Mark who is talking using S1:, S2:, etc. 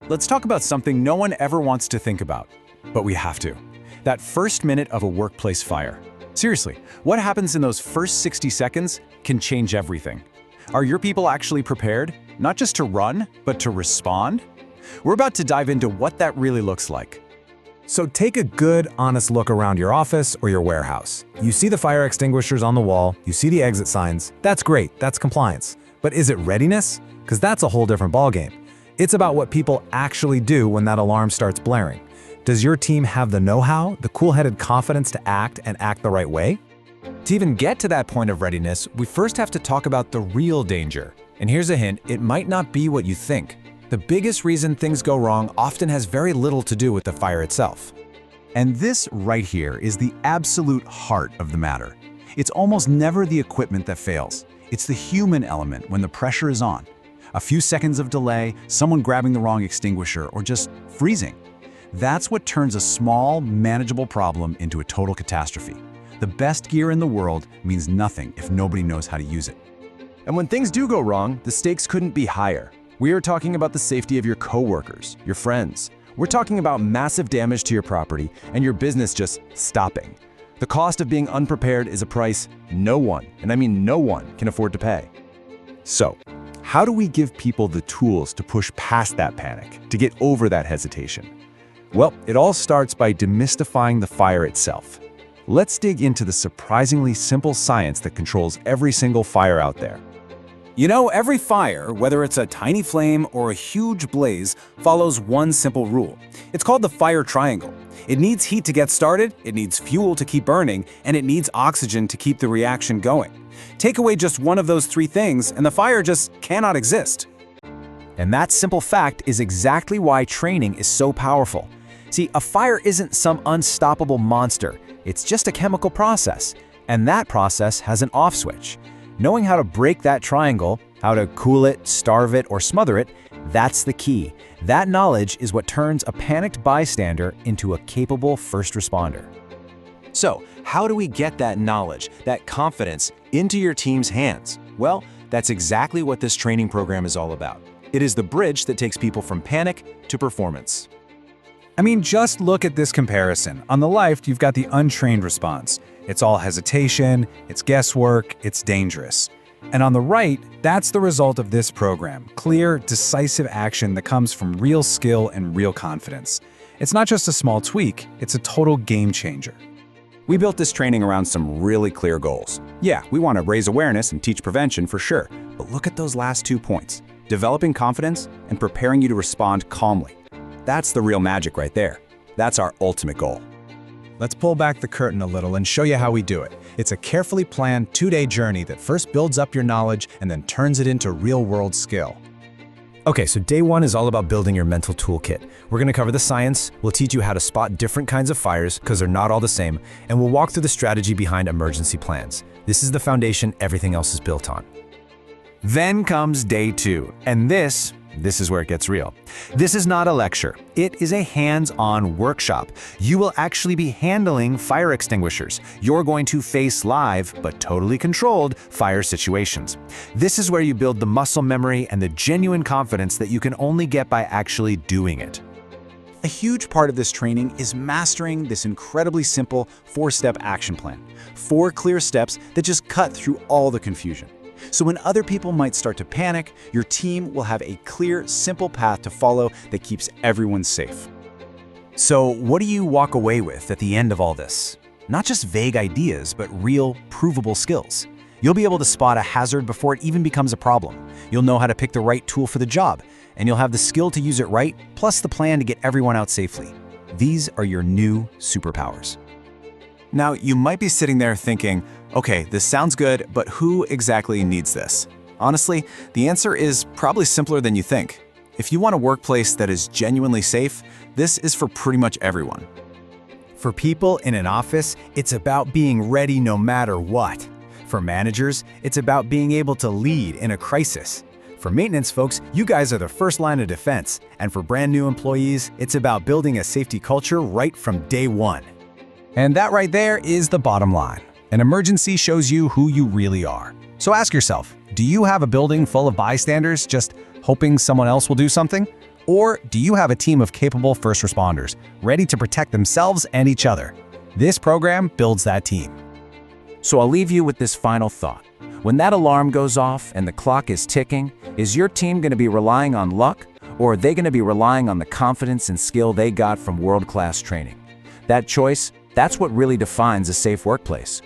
S1: Let's talk about something no one ever wants to think about, but we have to. That first minute of a workplace fire. Seriously, what happens in those first 60 seconds can change everything. Are your people actually prepared, not just to run, but to respond? We're about to dive into what that really looks like.
S2: So take a good, honest look around your office or your warehouse. You see the fire extinguishers on the wall, you see the exit signs. That's great, that's compliance. But is it readiness? Because that's a whole different ballgame. It's about what people actually do when that alarm starts blaring. Does your team have the know-how, the cool-headed confidence to act and act the right way? To even get to that point of readiness, we first have to talk about the real danger. And here's a hint, it might not be what you think. The biggest reason things go wrong often has very little to do with the fire itself.
S1: And this right here is the absolute heart of the matter. It's almost never the equipment that fails. It's the human element when the pressure is on. A few seconds of delay, someone grabbing the wrong extinguisher, or just freezing. That's what turns a small, manageable problem into a total catastrophe. The best gear in the world means nothing if nobody knows how to use it.
S3: And when things do go wrong, the stakes couldn't be higher. We are talking about the safety of your coworkers, your friends. We're talking about massive damage to your property and your business just stopping. The cost of being unprepared is a price no one, and I mean no one, can afford to pay. So, how do we give people the tools to push past that panic, to get over that hesitation? Well, it all starts by demystifying the fire itself. Let's dig into the surprisingly simple science that controls every single fire out there.
S1: You know, every fire, whether it's a tiny flame or a huge blaze, follows one simple rule. It's called the fire triangle. It needs heat to get started, it needs fuel to keep burning, and it needs oxygen to keep the reaction going. Take away just one of those three things, and the fire just cannot exist.
S2: And that simple fact is exactly why training is so powerful. See, a fire isn't some unstoppable monster. It's just a chemical process, and that process has an off switch. Knowing how to break that triangle, how to cool it, starve it, or smother it, that's the key. That knowledge is what turns a panicked bystander into a capable first responder.
S3: So, how do we get that knowledge, that confidence, into your team's hands? Well, that's exactly what this training program is all about. It is the bridge that takes people from panic to performance.
S2: I mean, just look at this comparison. On the left, you've got the untrained response. It's all hesitation, it's guesswork, it's dangerous. And on the right, that's the result of this program. Clear, decisive action that comes from real skill and real confidence. It's not just a small tweak, it's a total game changer.
S1: We built this training around some really clear goals. Yeah, we want to raise awareness and teach prevention for sure, but look at those last 2 points. Developing confidence and preparing you to respond calmly. That's the real magic right there. That's our ultimate goal.
S2: Let's pull back the curtain a little and show you how we do it. It's a carefully planned 2-day journey that first builds up your knowledge and then turns it into real-world skill. Okay, so day 1 is all about building your mental toolkit. We're going to cover the science, we'll teach you how to spot different kinds of fires because they're not all the same, and we'll walk through the strategy behind emergency plans. This is the foundation everything else is built on. Then comes day 2, and this is where it gets real. This is not a lecture. It is a hands-on workshop. You will actually be handling fire extinguishers. You're going to face live, but totally controlled, fire situations. This is where you build the muscle memory and the genuine confidence that you can only get by actually doing it.
S1: A huge part of this training is mastering this incredibly simple 4-step action plan. 4 clear steps that just cut through all the confusion. So when other people might start to panic, your team will have a clear, simple path to follow that keeps everyone safe.
S2: So what do you walk away with at the end of all this? Not just vague ideas, but real, provable skills. You'll be able to spot a hazard before it even becomes a problem. You'll know how to pick the right tool for the job, and you'll have the skill to use it right, plus the plan to get everyone out safely. These are your new superpowers.
S1: Now, you might be sitting there thinking, okay, this sounds good, but who exactly needs this? Honestly, the answer is probably simpler than you think. If you want a workplace that is genuinely safe, this is for pretty much everyone.
S2: For people in an office, it's about being ready no matter what. For managers, it's about being able to lead in a crisis. For maintenance folks, you guys are the first line of defense. And for brand new employees, it's about building a safety culture right from day 1. And that right there is the bottom line. An emergency shows you who you really are. So ask yourself, do you have a building full of bystanders just hoping someone else will do something? Or do you have a team of capable first responders, ready to protect themselves and each other? This program builds that team.
S4: So I'll leave you with this final thought. When that alarm goes off and the clock is ticking, is your team going to be relying on luck, or are they going to be relying on the confidence and skill they got from world-class training? That choice, that's what really defines a safe workplace.